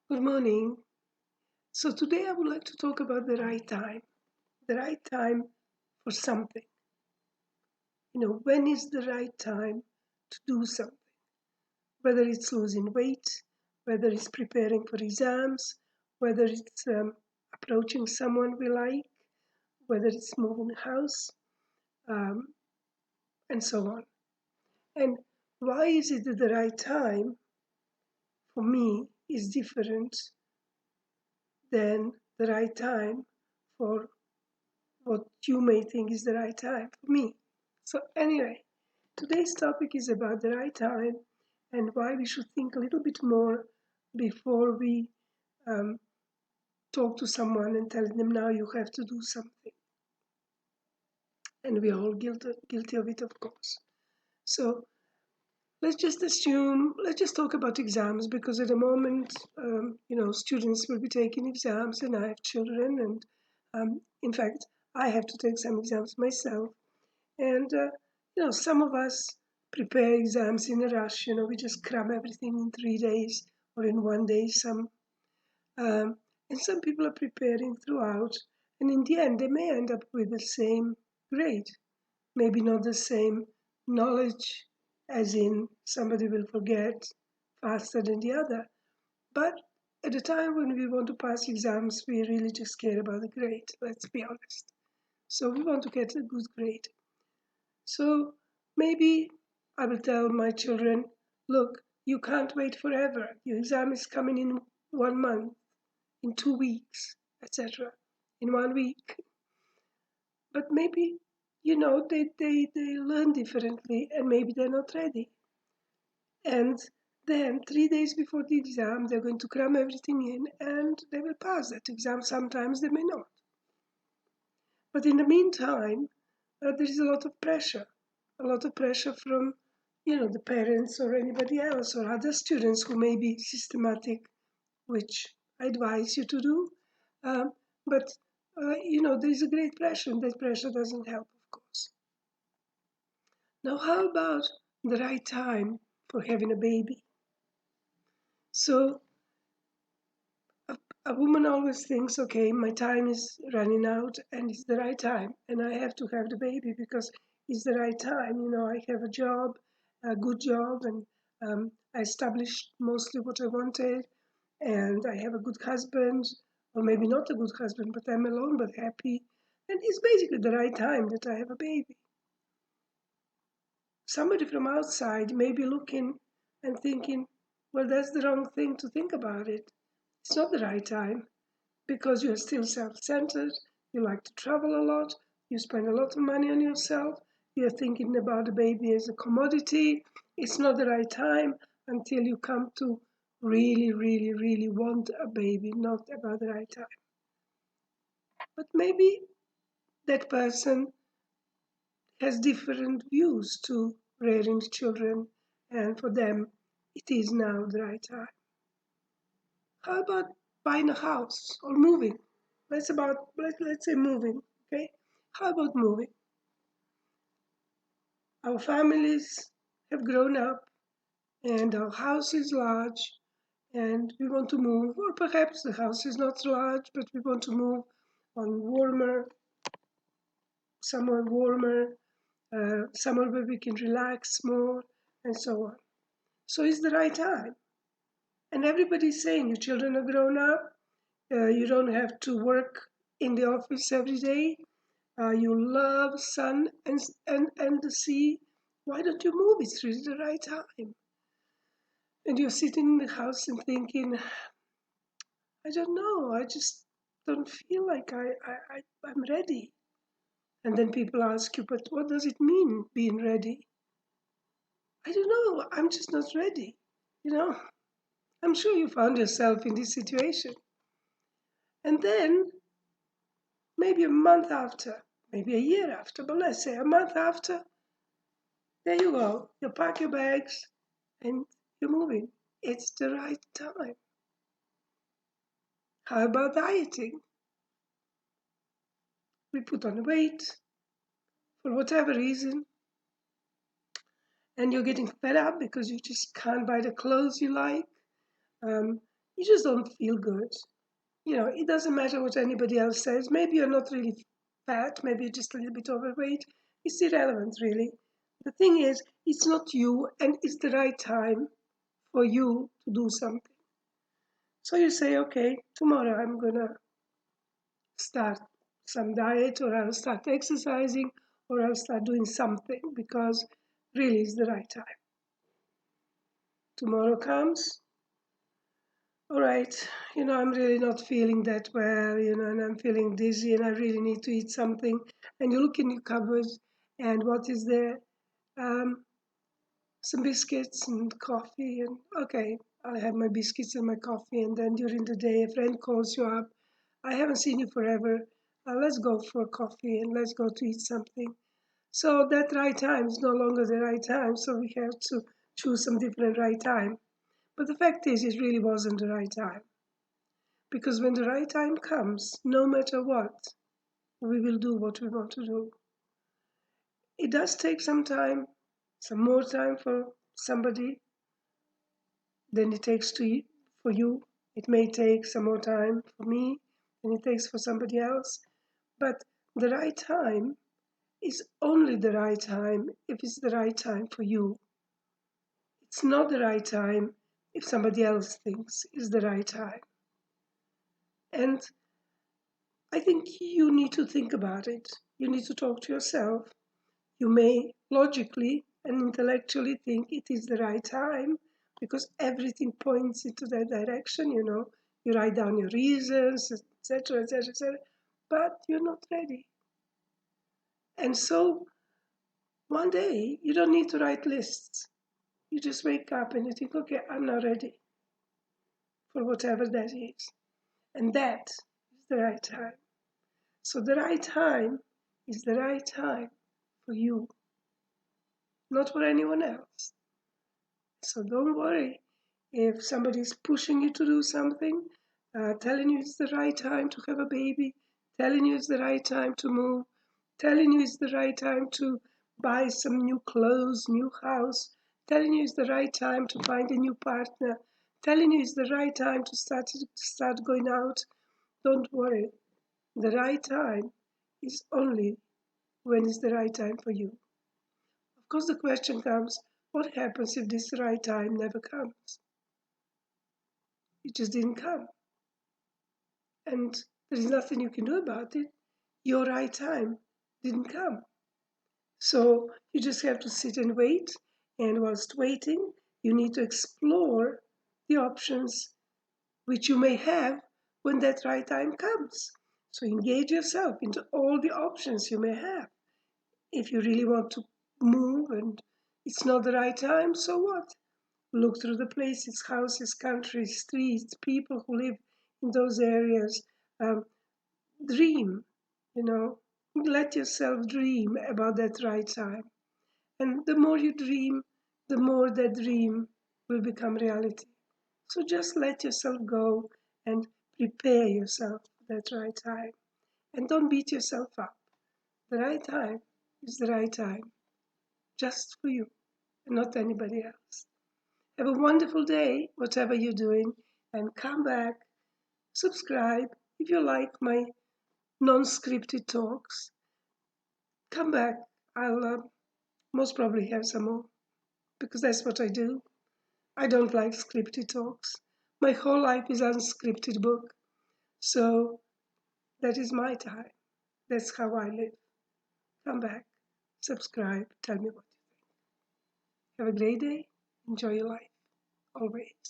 Good morning. So today I would like to talk about the right time for something. When is the right time to do something? Whether it's losing weight, whether it's preparing for exams, whether it's approaching someone we like, whether it's moving house, um, and so on. And why is it that the right time for me is different than the right time for what you may think is the right time for me. So, anyway, today's topic is about the right time and why we should think a little bit more before we um, talk to someone and tell them now you have to do something. And we're all guilty of it, of course. So, let's just talk about exams because at the moment, students will be taking exams and I have children. And in fact, I have to take some exams myself. And, some of us prepare exams in a rush. We just cram everything in 3 days or in one day. Um, and some people are preparing throughout. And in the end, they may end up with the same grade. Maybe not the same knowledge, as in somebody will forget faster than the other. But at the time when we want to pass exams, we really just care about the grade, let's be honest. So we want to get a good grade. So maybe I will tell my children, look, you can't wait forever. Your exam is coming in 1 month, in 2 weeks, etc., in 1 week. But maybe, they learn differently and maybe they're not ready. And then 3 days before the exam, they're going to cram everything in and they will pass that exam. Sometimes they may not. But in the meantime, there is a lot of pressure from, the parents or anybody else or other students who may be systematic, which I advise you to do. Um, but, there is a great pressure and that pressure doesn't help, of course. Now, how about the right time for having a baby? So, a woman always thinks, okay, my time is running out and it's the right time and I have to have the baby because it's the right time. I have a job, a good job, and I established mostly what I wanted, and I have a good husband, or maybe not a good husband, but I'm alone but happy. And it's basically the right time that I have a baby. Somebody from outside may be looking and thinking, well, that's the wrong thing to think about it. It's not the right time because you're still self-centered, you like to travel a lot, you spend a lot of money on yourself, you're thinking about the baby as a commodity. It's not the right time until you come to really, really, really want a baby, not about the right time. But maybe that person has different views to rearing children, and for them, it is now the right time. How about buying a house or moving? Let's say moving, okay? How about moving? Our families have grown up and our house is large and we want to move, or perhaps the house is not large, but we want to move on somewhere warmer, somewhere where we can relax more, and so on. So it's the right time. And everybody's saying your children are grown up, you don't have to work in the office every day, you love sun and the sea. Why don't you move? It's really the right time. And you're sitting in the house and thinking, I don't know, I just don't feel like I'm ready. And then people ask you, but what does it mean being ready? I don't know, I'm just not ready. You know, I'm sure you found yourself in this situation. And then maybe a month after, maybe a year after, but let's say a month after, there you go. You pack your bags and you're moving. It's the right time. How about dieting? We put on weight for whatever reason, and you're getting fed up because you just can't buy the clothes you like. Um, you just don't feel good. It doesn't matter what anybody else says. Maybe you're not really fat, maybe you're just a little bit overweight. It's irrelevant, really. The thing is, it's not you, and it's the right time for you to do something. So you say, okay, tomorrow I'm gonna start some diet, or I'll start exercising, or I'll start doing something because really it's the right time. Tomorrow comes, all right, I'm really not feeling that well, and I'm feeling dizzy and I really need to eat something. And you look in your cupboard, and what is there? Um, some biscuits and coffee. And okay, I have my biscuits and my coffee. And then during the day, a friend calls you up. I haven't seen you forever. Let's go for coffee and let's go to eat something. So that right time is no longer the right time. So we have to choose some different right time. But the fact is, it really wasn't the right time. Because when the right time comes, no matter what, we will do what we want to do. It does take some time, some more time for somebody than it takes for you. It may take some more time for me than it takes for somebody else. But the right time is only the right time if it's the right time for you. It's not the right time if somebody else thinks it's the right time. And I think you need to think about it. You need to talk to yourself. You may logically and intellectually think it is the right time because everything points into that direction, You write down your reasons, etc., etc., etc., but you're not ready. And so one day you don't need to write lists. You just wake up and you think, okay, I'm not ready for whatever that is. And that is the right time. So the right time is the right time for you, not for anyone else. So don't worry if somebody's pushing you to do something, telling you it's the right time to have a baby, telling you it's the right time to move, telling you it's the right time to buy some new clothes, new house, telling you it's the right time to find a new partner, telling you it's the right time to start going out. Don't worry. The right time is only when it's the right time for you. Of course, the question comes, what happens if this right time never comes? It just didn't come. And there is nothing you can do about it. Your right time didn't come. So you just have to sit and wait. And whilst waiting, you need to explore the options which you may have when that right time comes. So engage yourself into all the options you may have. If you really want to move and it's not the right time, so what? Look through the places, houses, countries, streets, people who live in those areas. Um, Dream, let yourself dream about that right time. And the more you dream, the more that dream will become reality. So just let yourself go and prepare yourself for that right time. And don't beat yourself up. The right time is the right time, just for you and not anybody else. Have a wonderful day, whatever you're doing, and come back, subscribe if you like my non-scripted talks. Come back. I'll most probably have some more because that's what I do. I don't like scripted talks. My whole life is unscripted book. So that is my time. That's how I live. Come back, subscribe, tell me what you think. Have a great day. Enjoy your life. Always.